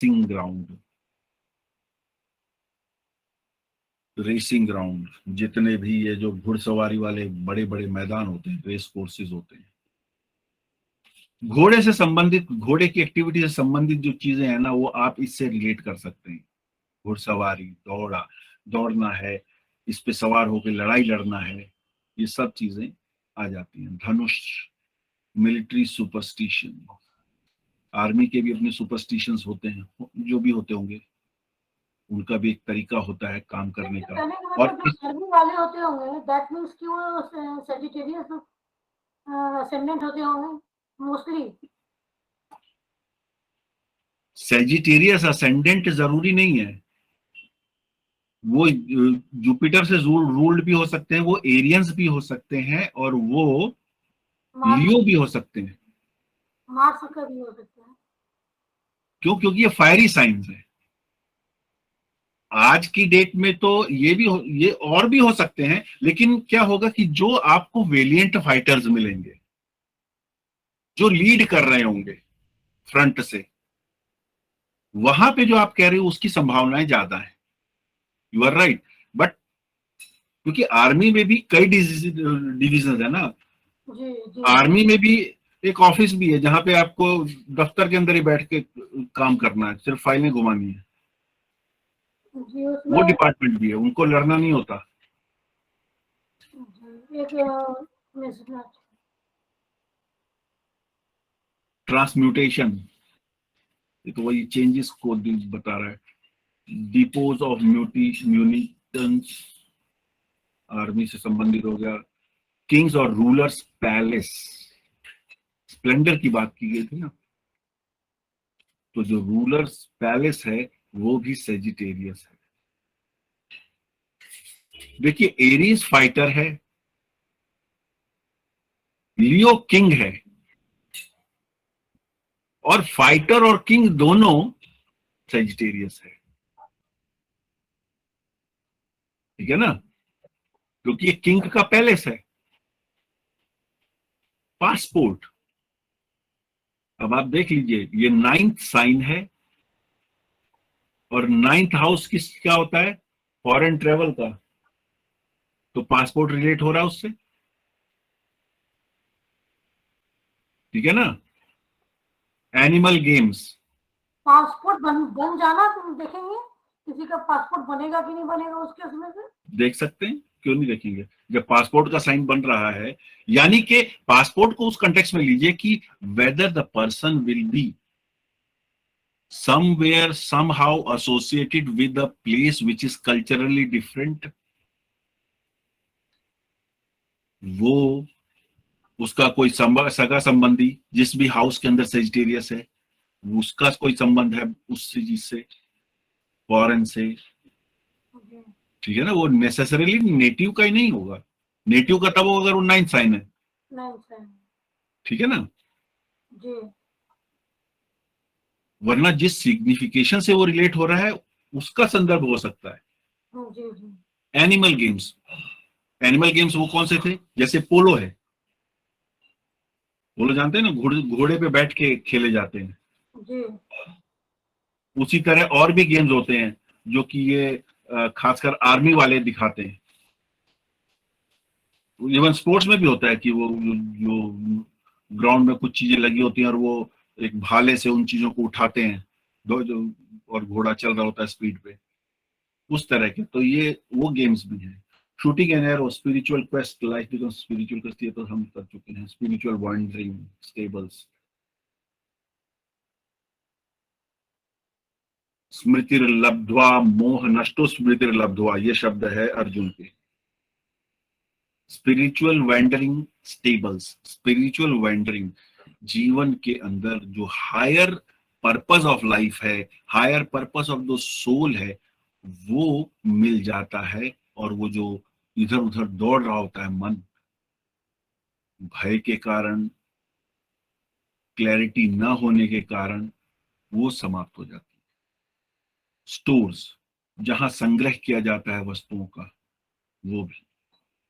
Racing ground, racing ground, जितने भी ये जो घुड़सवारी वाले बड़े बड़े मैदान होते हैं, रेस कोर्सेज होते हैं, घोड़े से संबंधित, घोड़े की एक्टिविटी से संबंधित जो चीजें हैं ना, वो आप इससे रिलेट कर सकते हैं। घुड़सवारी, दौड़ना है, इस पे सवार होकर लड़ाई लड़ना है, ये सब चीजें आ जाती हैं। धनुष, मिलिट्री सुपरस्टिशन, आर्मी के भी अपने सुपरस्टिशंस होते हैं, जो भी होते होंगे, उनका भी एक तरीका होता है काम करने का। और जो आर्मी वाले होते होंगे, दैट मीन्स कि वो सेजिटेरियस असेंडेंट होते होंगे मोस्टली। सेजिटेरियस असेंडेंट जरूरी नहीं है, वो जुपिटर से रूल्ड भी हो सकते हैं, वो एरियंस भी हो सकते हैं, और वो लियो भी हो सकते हैं। मार्स का भी हो सकता है। क्यों? क्योंकि ये फायरी साइंस है। आज की डेट में तो ये और भी हो सकते हैं, लेकिन क्या होगा कि जो आपको वेलिएंट फाइटर्स मिलेंगे, जो लीड कर रहे होंगे फ्रंट से, वहां पे जो आप कह रहे हो उसकी संभावनाएं ज्यादा है। You are right. बट क्योंकि आर्मी में भी कई डिविजन है ना, जी जी आर्मी में भी एक ऑफिस भी है जहां पे आपको दफ्तर के अंदर ही बैठ के काम करना है, सिर्फ फाइलें घुमानी है। जी। वो उसमें डिपार्टमेंट भी है, उनको लड़ना नहीं होता। एक ट्रांसम्यूटेशन, ये तो वही चेंजेस को बता रहा है। डिपोज ऑफ म्यूनिटन्स, आर्मी से संबंधित हो गया। किंग्स और रूलर्स पैलेस, स्प्लेंडर की बात की गई थी ना, तो जो रूलर्स पैलेस है वो भी सेजिटेरियस है। देखिए, एरीज फाइटर है, लियो किंग है, और फाइटर और किंग दोनों सेजिटेरियस है। ठीक है ना, क्योंकि ये किंग का पैलेस है। पासपोर्ट, अब आप देख लीजिए, ये 9th साइन है, और 9th हाउस किस क्या होता है? फॉरेन ट्रेवल का। तो पासपोर्ट रिलेट हो रहा है उससे। ठीक है ना। एनिमल गेम्स, पासपोर्ट बन जाना, तुम देखेंगे किसी का पासपोर्ट बनेगा कि नहीं बनेगा उसके उसमें से। देख सकते हैं, क्यों नहीं देखेंगे? जब पासपोर्ट का साइन बन रहा है, यानी कि पासपोर्ट को उस कंटेक्स्ट में लीजिए कि whether the person will be somewhere somehow associated with a place which is culturally different, वो उसका कोई सगा संबंधी जिस भी हाउस के अंदर सेजिटेरियस है, उसका कोई संबंध है उस चीज से, फॉरेन से। ठीक है ना, वो नेसेसरीली नेटिव का ही नहीं होगा। नेटिव का तब होगा अगर वो 9th साइन है। नहीं सर। ठीक है ना, जी वरना जिस सिग्निफिकेशन से वो रिलेट हो रहा है उसका संदर्भ हो सकता है। जी जी एनिमल गेम्स, एनिमल गेम्स वो कौन से थे? जैसे पोलो है, पोलो जानते हैं ना, घोड़े पे बैठ के खेले जाते हैं। जी। उसी तरह और भी गेम्स होते हैं जो कि ये खासकर आर्मी वाले दिखाते हैं। इवन स्पोर्ट्स में भी होता है कि वो जो ग्राउंड में कुछ चीजें लगी होती हैं और वो एक भाले से उन चीजों को उठाते हैं, जो और घोड़ा चल रहा होता है स्पीड पे, उस तरह के। तो ये वो गेम्स भी हैं। Shooting an arrow, spiritual quest, life become spiritual quest, ये तो हम कर चुके हैं। Spiritual wandering, stables. स्मृतिर्लब्ध्वा मोह नष्टो स्मृतिर्लब्ध्वा, ये शब्द है अर्जुन के। Spiritual wandering, stables. Spiritual wandering, जीवन के अंदर जो हायर पर्पस ऑफ लाइफ है, higher purpose of the soul है, वो मिल जाता है। और वो जो इधर उधर दौड़ रहा होता है मन, भय के कारण, क्लैरिटी ना होने के कारण, वो समाप्त हो जाती है। स्टोर्स, जहां संग्रह किया जाता है वस्तुओं का, वो भी।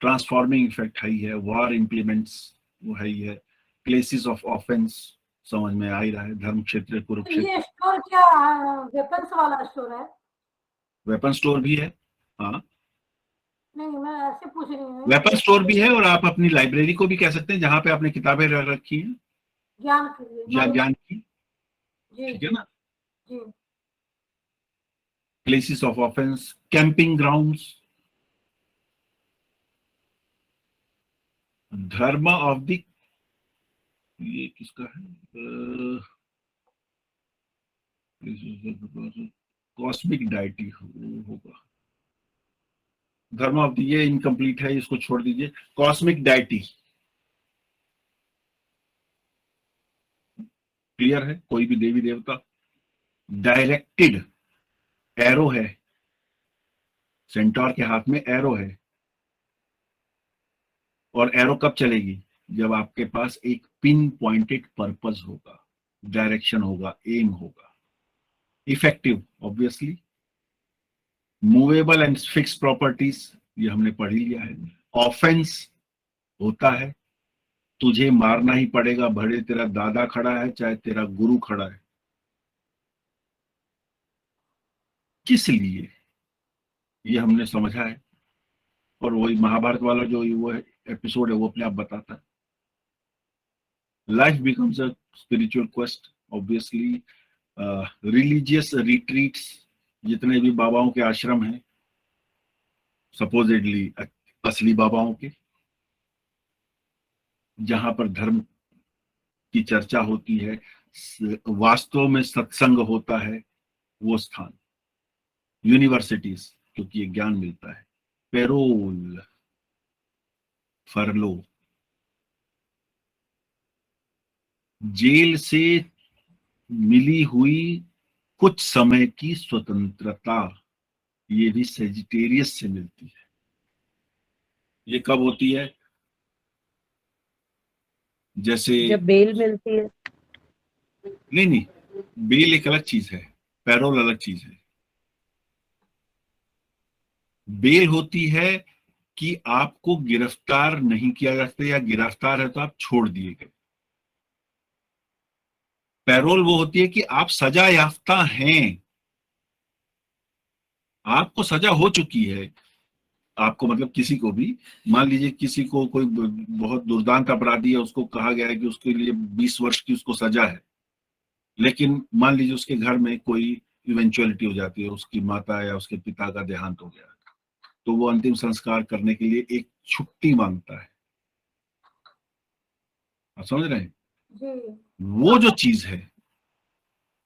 ट्रांसफॉर्मिंग इफेक्ट है ही है। वार इंप्लीमेंट्स, वो है ही है। प्लेसेस ऑफ ऑफेंस, समझ में आ ही रहा है, धर्म क्षेत्र कुरुक्षेत्र। ये स्टोर क्या वेपन्स वाला स्टोर है? वेपन स्टोर भी है, हाँ नहीं, मैं ऐसे पूछ रही हूँ वेपन कि स्टोर भी है, और आप अपनी लाइब्रेरी को भी कह सकते हैं जहां पे आपने किताबें रख रखी हैं ज्ञान के लिए, या नॉलेज। ज्ञान की, जी ठीक है जी ना। जी। Places of offence, camping grounds, dharma of the, ये किसका है, कॉस्मिक डाइटी होगा, धर्म ऑफ द, ये इनकम्प्लीट है, इसको छोड़ दीजिए। कॉस्मिक डाइटी क्लियर है, कोई भी देवी देवता। डायरेक्टेड एरो है, सेंटोर के हाथ में एरो है, और एरो कब चलेगी, जब आपके पास एक पिन पॉइंटेड पर्पस होगा, डायरेक्शन होगा, एम होगा। Effective obviously. Movable and fix properties, ये हमने पढ़ ही लिया है। ऑफेंस होता है, तुझे मारना ही पड़ेगा, भले तेरा दादा खड़ा है चाहे तेरा गुरु खड़ा है। किस लिए, ये हमने समझा है, और वही महाभारत वाला जो वो एपिसोड है वो अपने आप बताता है। Life becomes a spiritual quest obviously. Religious retreats, जितने भी बाबाओं के आश्रम हैं, सपोजिटली असली बाबाओं के, जहां पर धर्म की चर्चा होती है, वास्तव में सत्संग होता है, वो स्थान। यूनिवर्सिटीज, क्योंकि ये ज्ञान मिलता है। पेरोल, फरलो, जेल से मिली हुई कुछ समय की स्वतंत्रता, ये भी सेजिटेरियस से मिलती है। ये कब होती है, जैसे, जब बेल मिलती है। नहीं नहीं, बेल एक अलग चीज है, पैरोल अलग चीज है। बेल होती है कि आपको गिरफ्तार नहीं किया जा सकता, या गिरफ्तार है तो आप छोड़ दिए गए। पैरोल वो होती है कि आप सजा याफ्ता हैं, आपको सजा हो चुकी है। आपको मतलब किसी को भी, मान लीजिए किसी को कोई बहुत दुर्दांत अपराधी है, उसको कहा गया है कि उसके लिए 20 वर्ष की उसको सजा है, लेकिन मान लीजिए उसके घर में कोई इवेंचुअलिटी हो जाती है, उसकी माता या उसके पिता का देहांत हो गया, तो वो अंतिम संस्कार करने के लिए एक छुट्टी मांगता है। आप समझ रहे हैं, जी। वो जो चीज है,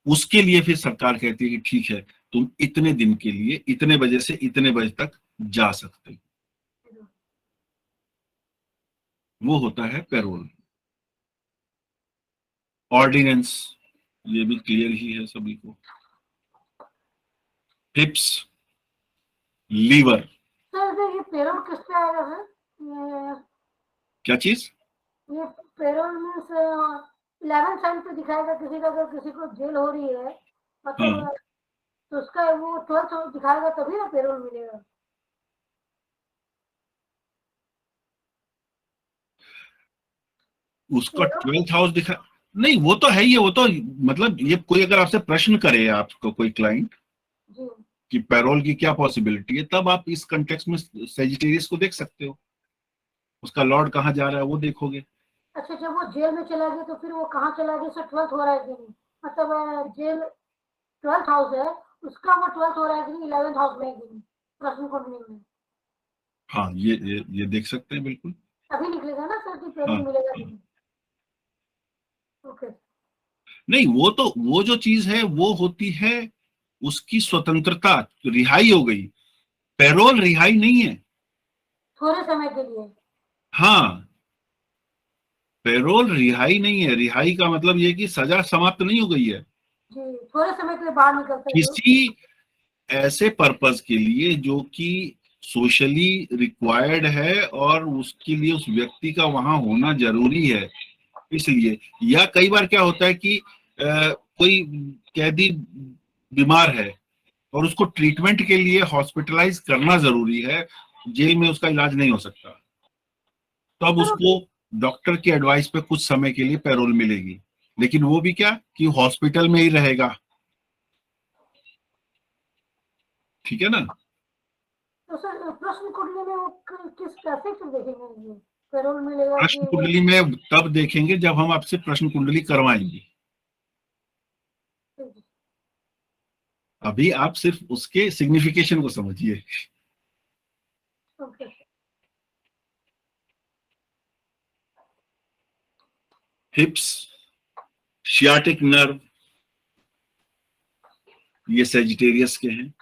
उसके लिए फिर सरकार कहती है कि ठीक है, तुम इतने दिन के लिए इतने बजे से इतने बजे तक जा सकते हो। वो होता है पैरोल। ऑर्डिनेंस, ये भी क्लियर ही है सभी को। हिप्स, लीवर, सर ये पेरोल किस पे आएगा सर? क्या चीज, ये पेरोल मीन्स 11 साइन पे दिखाएगा किसी का, अगर किसी को जेल हो रही है मतलब, हाँ तो उसका वो 12th दिखाएगा तभी ना पेरोल मिलेगा। उसका 12th हाउस दिखा, नहीं वो तो है ही है, वो तो मतलब ये कोई अगर आपसे प्रश्न करे आपको कोई क्लाइंट जी। कि पैरोल की क्या पॉसिबिलिटी है, तब आप इस कंटेक्स्ट में सेजिटेरियस को देख सकते हो, उसका लॉर्ड कहाँ जा रहा है वो देखोगे। अच्छा, जब वो जेल में चला गया तो फिर वो कहाँ चला गया सर? 12th हो रहा है कि नहीं? मतलब जेल 12th हाउस है, उसका वो 12th हो रहा है कि नहीं, 11th हाउस में है कि नहीं, प्रश्न कुंडली में। हाँ ये देख सकते हैं बिल्कुल। अभी निकलेगा ना सर कि पेरोल हाँ मिलेगा कि नहीं? ओके। नहीं, वो जो चीज है वो होती है उसकी स्वतंत्रता, रिहाई हो गई। पैरोल रिहाई नहीं है। थोड़े समय के लिए। हाँ, पैरोल रिहाई नहीं है, रिहाई का मतलब ये कि सजा समाप्त नहीं हो गई है। जी, थोड़े समय के लिए बाहर निकलता है जो। किसी ऐसे पर्पस के लिए जो कि सोशली रिक्वायर्ड है, और उसके लिए उस व्यक्ति का वहां होना जरूरी है, इसलिए। या कई बार क्या होता है कि कोई कैदी बीमार है और उसको ट्रीटमेंट के लिए हॉस्पिटलाइज करना जरूरी है, जेल में उसका इलाज नहीं हो सकता, तब सर उसको डॉक्टर की एडवाइस पे कुछ समय के लिए पैरोल मिलेगी। लेकिन वो भी क्या कि हॉस्पिटल में ही रहेगा, ठीक है ना। तो सर प्रश्न कुंडली में वो किस कैसे फिर देखेंगे, ये पैरोल मिलेगा प्रश्न कि वो? कुंडली में तब देखेंगे जब हम आपसे प्रश्न कुंडली करवाएंगे। अभी आप सिर्फ उसके सिग्निफिकेशन को समझिए। ओके। हिप्स, शियाटिक नर्व, ये सेजिटेरियस के हैं।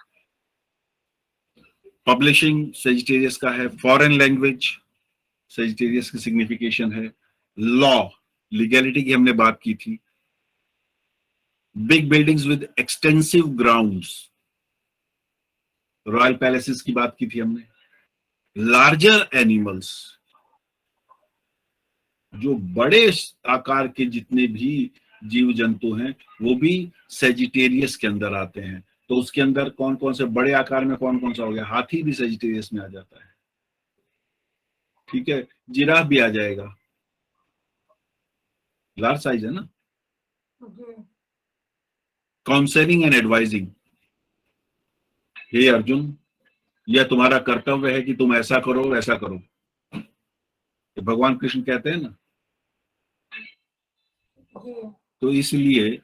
पब्लिशिंग सेजिटेरियस का है। फॉरेन लैंग्वेज सेजिटेरियस की सिग्निफिकेशन है। लॉ, लीगैलिटी की हमने बात की थी। Big buildings with extensive grounds, royal palaces की बात की थी हमने। लार्जर एनिमल्स, जो बड़े आकार के जितने भी जीव जंतु हैं वो भी सेजिटेरियस के अंदर आते हैं। तो उसके अंदर कौन कौन से बड़े आकार में कौन कौन सा हो गया, हाथी भी सेजिटेरियस में आ जाता है, ठीक है। जिराफ भी आ जाएगा, लार्ज साइज है ना। जी। काउंसलिंग एंड एडवाइजिंग, हे अर्जुन, यह तुम्हारा कर्तव्य है कि तुम ऐसा करो वैसा करो, ये भगवान कृष्ण कहते हैं ना। जी तो इसलिए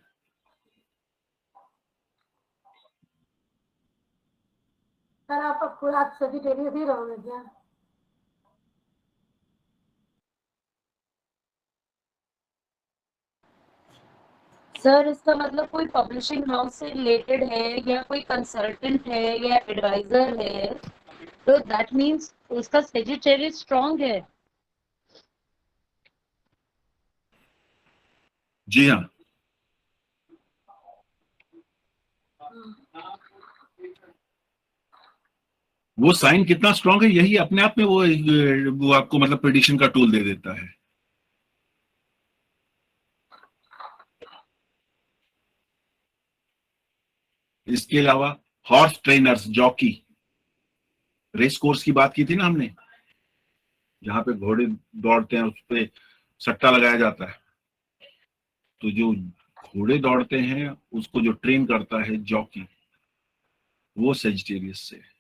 सर, आप पूरा वेजिटेरियन ही रहोगे क्या? सर इसका मतलब कोई पब्लिशिंग हाउस से रिलेटेड है या कोई कंसल्टेंट है या एडवाइजर है, तो दैट मीन्स उसका सेजिटेरियस स्ट्रांग है। जी हाँ, वो साइन कितना स्ट्रांग है यही अपने आप में वो आपको मतलब प्रेडिक्शन का टूल दे देता है। इसके अलावा horse trainers, jockey, race course की बात की थी ना हमने, जहां पे घोड़े दौड़ते हैं उस पे सट्टा लगाया जाता है। तो जो घोड़े दौड़ते हैं उसको जो ट्रेन करता है जॉकी, वो सेजिटेरियस से है।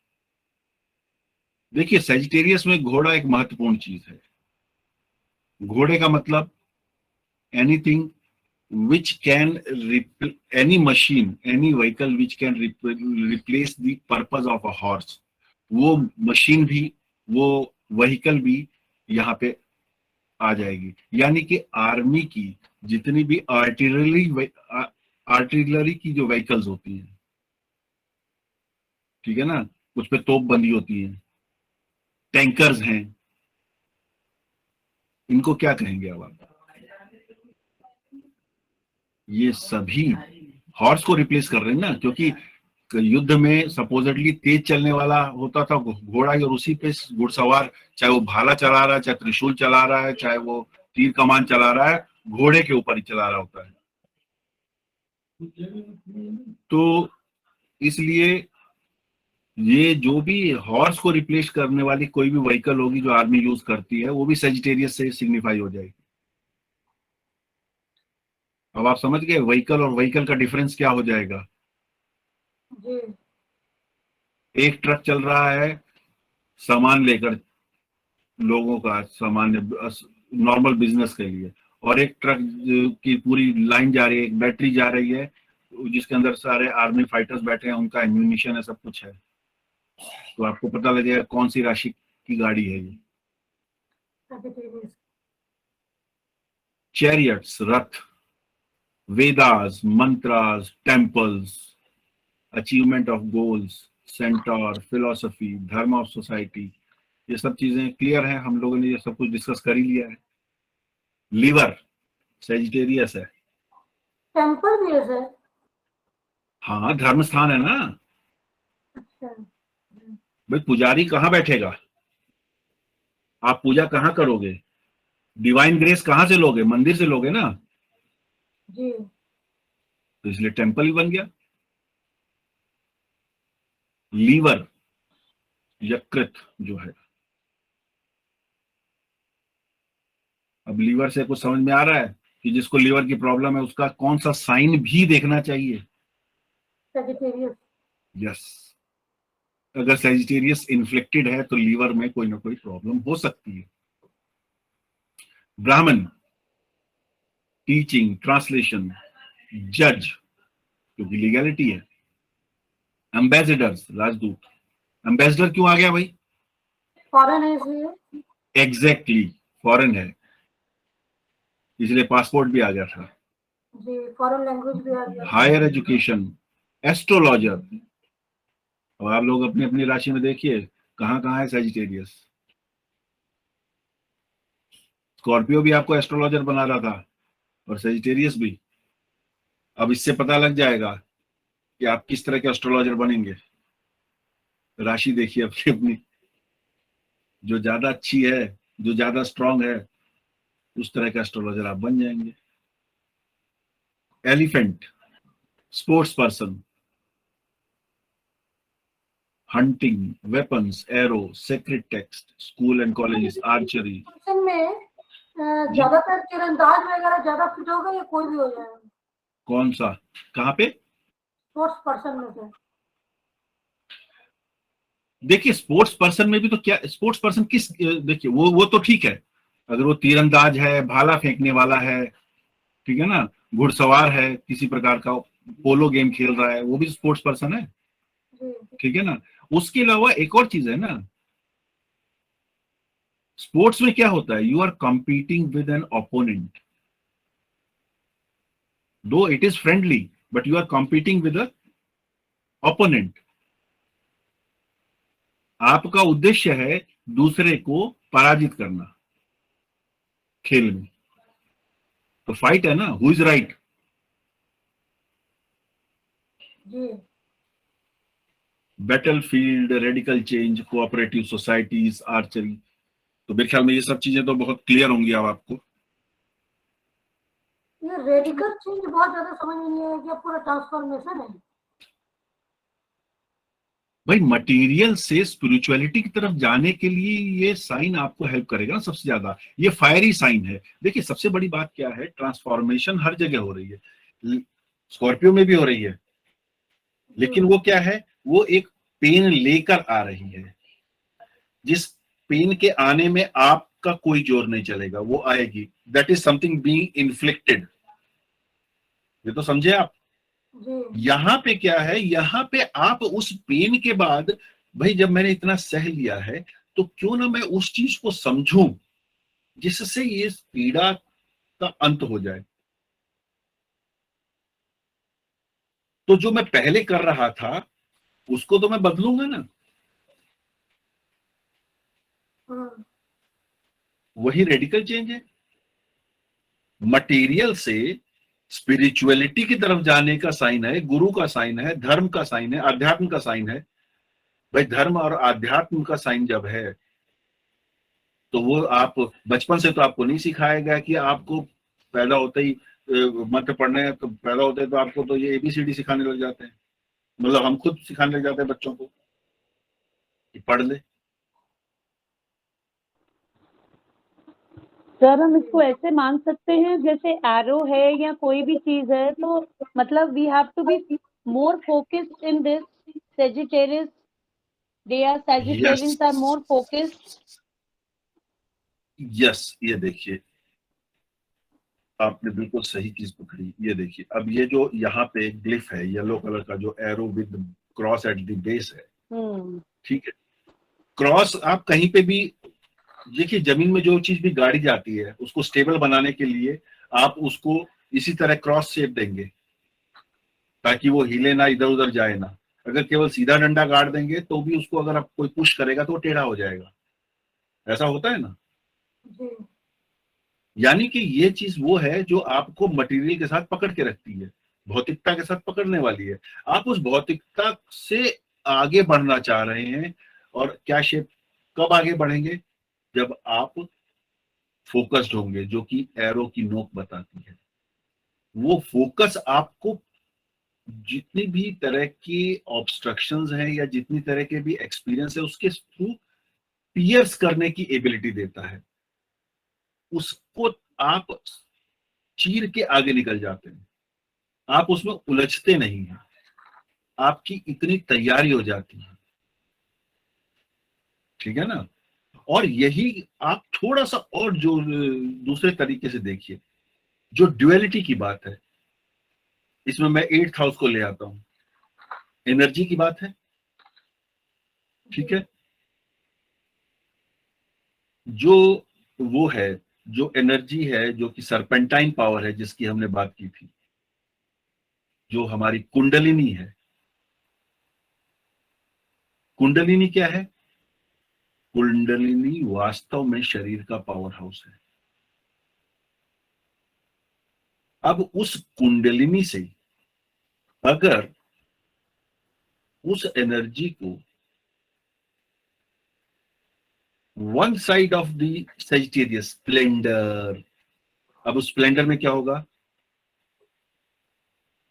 देखिए सेजिटेरियस में घोड़ा एक महत्वपूर्ण चीज है। घोड़े का मतलब anything which can any machine, any vehicle which can replace the purpose of a horse, वो मशीन भी, वो व्हीकल भी यहाँ पे आ जाएगी। यानी कि आर्मी की जितनी भी आर्टिलरी की जो व्हीकल्स होती हैं, ठीक है ना, उस पे तोप बंदी होती है, टैंकर्स हैं, इनको क्या कहेंगे अब आप? ये सभी हॉर्स को रिप्लेस कर रहे हैं ना, क्योंकि युद्ध में सपोजिटली तेज चलने वाला होता था घोड़ा, और उसी पे घुड़सवार, चाहे वो भाला चला रहा है, चाहे त्रिशूल चला रहा है, चाहे वो तीर कमान चला रहा है, घोड़े के ऊपर ही चला रहा होता है। तो इसलिए ये जो भी हॉर्स को रिप्लेस करने वाली कोई भी व्हीकल होगी जो आर्मी यूज करती है, वो भी सेजिटेरियस से सिग्निफाई हो जाएगी। अब आप समझ गए व्हीकल और व्हीकल का डिफरेंस क्या हो जाएगा। जी एक ट्रक चल रहा है सामान लेकर, लोगों का सामान्य नॉर्मल बिजनेस के लिए, और एक ट्रक की पूरी लाइन जा रही है, एक बैटरी जा रही है जिसके अंदर सारे आर्मी फाइटर्स बैठे हैं, उनका एम्यूनिशन है, सब कुछ है। तो आपको पता लगेगा कौन सी राशि की गाड़ी है ये। Vegetarian. Chariots, rath, Vedas, mantras, temples, achievement of goals, centaur, philosophy, dharma of society, ये सब चीजें क्लियर है, हम लोगों ने ये सब कुछ डिस्कस कर ही लिया है। लीवर सेजिटेरियस है। टेम्पल भी है सर? हाँ, धर्म स्थान है ना। अच्छा। भाई पुजारी कहाँ बैठेगा, आप पूजा कहाँ करोगे, डिवाइन ग्रेस कहाँ से लोगे, मंदिर से लोगे ना। जी तो इसलिए टेम्पल ही बन गया। लीवर, यकृत जो है, अब लीवर से कुछ समझ में आ रहा है? कि जिसको लीवर की प्रॉब्लम है उसका कौन सा साइन भी देखना चाहिए? सेजिटेरियस। यस, अगर सेजिटेरियस इन्फ्लिक्टेड है तो लीवर में कोई ना कोई प्रॉब्लम हो सकती है। ब्राह्मण, टीचिंग, ट्रांसलेशन, जज क्योंकि लीगैलिटी है, एम्बेसडर्स, राजदूत। एम्बेसडर क्यों आ गया भाई? फॉरेन है इसलिए। एग्जैक्टली, फॉरेन है इसलिए पासपोर्ट भी आ गया था। जी, फॉरेन लैंग्वेज भी आ गया। Higher education, astrologer. अब आप लोग अपनी अपनी राशि में देखिए कहाँ कहाँ है सेजिटेरियस। स्कॉर्पियो भी आपको एस्ट्रोलॉजर बना रहा था और सेजिटेरियस भी। अब इससे पता लग जाएगा कि आप किस तरह के एस्ट्रोलॉजर बनेंगे। राशि देखिए अपनी अपनी, जो ज्यादा अच्छी है, जो ज्यादा स्ट्रांग है, उस तरह का एस्ट्रोलॉजर आप बन जाएंगे। Elephant, sports person, hunting, weapons, arrow, secret text, school and colleges, archery. Person में ज्यादातर तीरंदाज वगैरह ज्यादा फिट होगा या कोई भी हो जाएगा? कौन सा, कहाँ पे? स्पोर्ट्स पर्सन में से। देखिए स्पोर्ट्स पर्सन में भी तो क्या, स्पोर्ट्स पर्सन किस, देखिए वो तो ठीक है, अगर वो तीरंदाज है, भाला फेंकने वाला है, ठीक है ना, घुड़सवार है, किसी प्रकार का पोलो गेम खेल रहा है, वो भी स्पोर्ट्स पर्सन है, जी। ठीक है ना। उसके अलावा एक और चीज है ना, स्पोर्ट्स में क्या होता है, you are competing with an opponent, though it is friendly but you are competing with a opponent. आपका उद्देश्य है दूसरे को पराजित करना खेल में, तो फाइट है ना, हु इज राइट। जी। Battlefield, radical change, cooperative societies, archery. तो मेरे ख्याल में ये सब चीजें तो बहुत क्लियर होंगी अब आपको। ये रेडिकल चेंज बहुत ज्यादा समझ में नहीं आया कि पूरा ट्रांसफॉर्मेशन है। भाई मटेरियल से स्पिरिचुअलिटी की तरफ जाने के लिए ये साइन आपको हेल्प करेगा ना सबसे ज्यादा, ये फायरी साइन है। देखिए सबसे बड़ी बात क्या है, ट्रांसफॉर्मेशन हर जगह हो रही है, स्कॉर्पियो में भी हो रही है, लेकिन वो क्या है, वो एक पेन लेकर आ रही है, जिस पेन के आने में आपका कोई जोर नहीं चलेगा, वो आएगी। That is something being inflicted, ये तो समझे आप। जी। यहां पे क्या है, यहां पे आप उस पेन के बाद, भाई जब मैंने इतना सह लिया है तो क्यों ना मैं उस चीज को समझूं जिससे ये पीड़ा का अंत हो जाए। तो जो मैं पहले कर रहा था उसको तो मैं बदलूंगा ना, वही रेडिकल चेंज है। मटेरियल से स्पिरिचुअलिटी की तरफ जाने का साइन है, गुरु का साइन है, धर्म का साइन है, अध्यात्म का साइन है। भाई धर्म और अध्यात्म का साइन जब है तो वो आप बचपन से तो आपको नहीं सिखाया गया कि आपको पैदा होते ही मंत्र पढ़ने हैं, तो पैदा होते हैं तो आपको तो ये ABCD सिखाने लग जाते हैं, मतलब हम खुद सिखाने लग जाते हैं बच्चों को कि पढ़ ले। सर हम इसको ऐसे मान सकते हैं जैसे एरो है या कोई भी चीज है, तो मतलब we have to be more focused in this. Sagittarius, they are Sagittarians are more focused. Yes, ये देखिए आपने बिल्कुल सही चीज पकड़ी। ये देखिए अब ये जो यहाँ पे एक ग्लिफ है येलो कलर का, जो arrow with cross at the base है, ठीक है। क्रॉस आप कहीं पे भी देखिए, जमीन में जो चीज भी गाड़ी जाती है उसको स्टेबल बनाने के लिए आप उसको इसी तरह क्रॉस शेप देंगे ताकि वो हिले ना, इधर उधर जाए ना। अगर केवल सीधा डंडा गाड़ देंगे तो भी उसको अगर आप कोई पुश करेगा तो वो टेढ़ा हो जाएगा, ऐसा होता है ना। जी। यानी कि ये चीज वो है जो आपको मटेरियल के साथ पकड़ के रखती है, भौतिकता के साथ पकड़ने वाली है। आप उस भौतिकता से आगे बढ़ना चाह रहे हैं, और क्या शेप, कब आगे बढ़ेंगे, जब आप फोकस्ड होंगे, जो कि एरो की नोक बताती है। वो फोकस आपको जितनी भी तरह की ऑब्स्ट्रक्शंस हैं या जितनी तरह के भी एक्सपीरियंस है उसके थ्रू पियर्स करने की एबिलिटी देता है। उसको आप चीर के आगे निकल जाते हैं, आप उसमें उलझते नहीं हैं, आपकी इतनी तैयारी हो जाती है, ठीक है ना। और यही आप थोड़ा सा और जो दूसरे तरीके से देखिए, जो ड्युअलिटी की बात है, इसमें मैं 8th हाउस को ले आता हूं, एनर्जी की बात है, ठीक है। जो वो है, जो एनर्जी है, जो कि सरपेंटाइन पावर है जिसकी हमने बात की थी, जो हमारी कुंडलिनी है। कुंडलिनी क्या है? कुंडलिनी वास्तव में शरीर का पावर हाउस है। अब उस कुंडलिनी से अगर उस एनर्जी को one side of the Sagittarius Splendor, अब उस स्प्लेंडर में क्या होगा?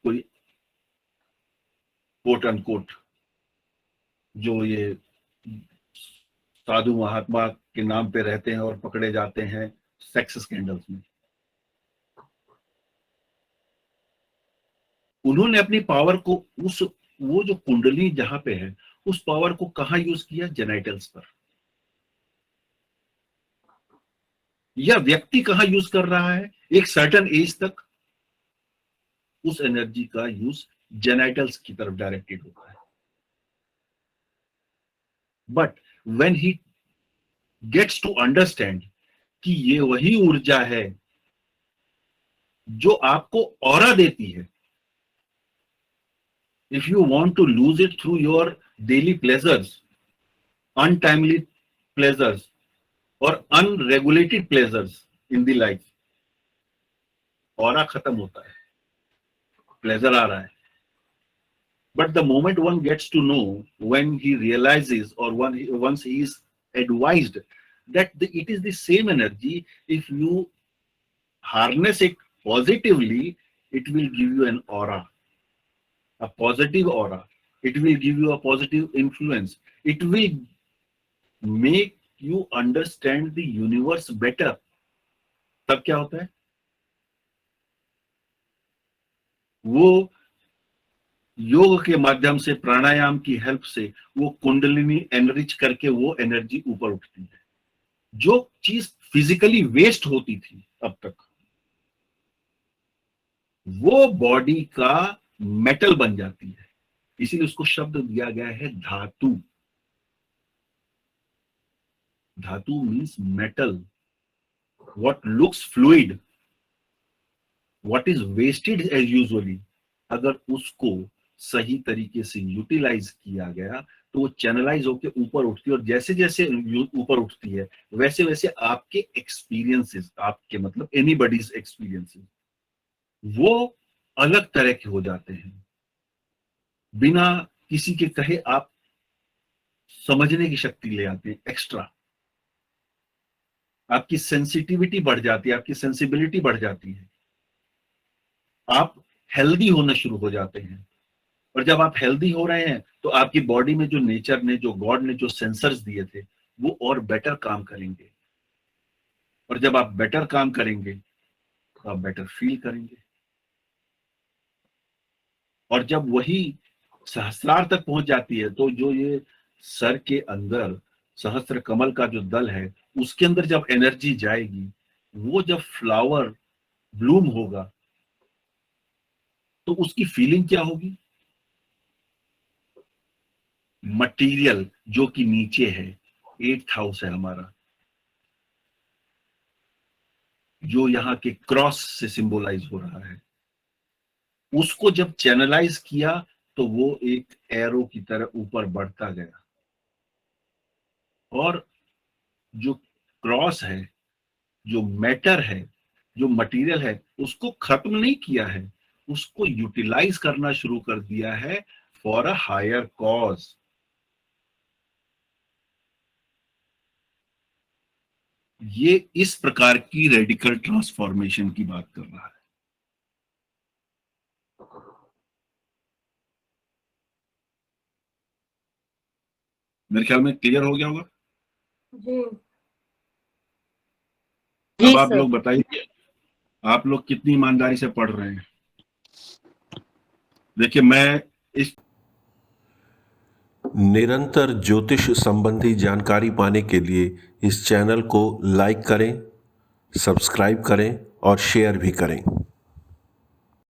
कोई कोट अनकोट जो ये साधु महात्मा के नाम पे रहते हैं और पकड़े जाते हैं सेक्स स्कैंडल्स में, उन्होंने अपनी पावर को उस, वो जो कुंडली जहां पे है, उस पावर को कहां यूज किया? जेनाइटल्स पर। या व्यक्ति कहां यूज कर रहा है? एक सर्टेन एज तक उस एनर्जी का यूज जेनाइटल्स की तरफ डायरेक्टेड होता है। But when he gets to understand कि ये वही ऊर्जा है जो आपको ऑरा देती है, if you want to lose it through your daily pleasures, untimely pleasures और unregulated pleasures in the life, aura खत्म होता है, प्लेजर आ रहा है। But the moment one gets to know, when he realizes or once he is advised that it is the same energy, if you harness it positively, it will give you an aura, a positive aura. It will give you a positive influence. It will make you understand the universe better. तब क्या होता है? वो योग के माध्यम से, प्राणायाम की हेल्प से वो कुंडलिनी एनरिच करके वो एनर्जी ऊपर उठती है। जो चीज फिजिकली वेस्ट होती थी अब तक, वो बॉडी का मेटल बन जाती है। इसीलिए उसको शब्द दिया गया है धातु। धातु means metal. What looks fluid, what is wasted as usually, अगर उसको सही तरीके से यूटिलाइज किया गया तो वो चैनलाइज होकर ऊपर उठती है। और जैसे जैसे ऊपर उठती है वैसे वैसे आपके एक्सपीरियंसेस, आपके मतलब एनीबॉडीज एक्सपीरियंसेस, वो अलग तरह के हो जाते हैं। बिना किसी के कहे आप समझने की शक्ति ले आते हैं एक्स्ट्रा। आपकी सेंसिटिविटी बढ़ जाती है, आपकी सेंसिबिलिटी बढ़ जाती है, आप हेल्दी होना शुरू हो जाते हैं। और जब आप हेल्दी हो रहे हैं तो आपकी बॉडी में जो नेचर ने, जो गॉड ने जो सेंसर्स दिए थे, वो और बेटर काम करेंगे। और जब आप बेटर काम करेंगे तो आप बेटर फील करेंगे। और जब वही सहस्रार तक पहुंच जाती है तो जो ये सर के अंदर सहस्त्र कमल का जो दल है, उसके अंदर जब एनर्जी जाएगी, वो जब फ्लावर ब्लूम होगा तो उसकी फीलिंग क्या होगी? मटेरियल जो कि नीचे है, 8th हाउस है हमारा, जो यहाँ के क्रॉस से सिंबलाइज हो रहा है, उसको जब चैनलाइज किया तो वो एक एरो की तरह ऊपर बढ़ता गया। और जो क्रॉस है, जो मैटर है, जो मटेरियल है, उसको खत्म नहीं किया है, उसको यूटिलाइज करना शुरू कर दिया है फॉर अ हायर कॉज। ये इस प्रकार की रेडिकल ट्रांसफॉर्मेशन की बात कर रहा है। मेरे ख्याल में क्लियर हो गया होगा। जी जी अब आप सर। लोग बताइए, आप लोग कितनी ईमानदारी से पढ़ रहे हैं। देखिए, मैं इस निरंतर ज्योतिष संबंधी जानकारी पाने के लिए इस चैनल को लाइक करें, सब्सक्राइब करें और शेयर भी करें।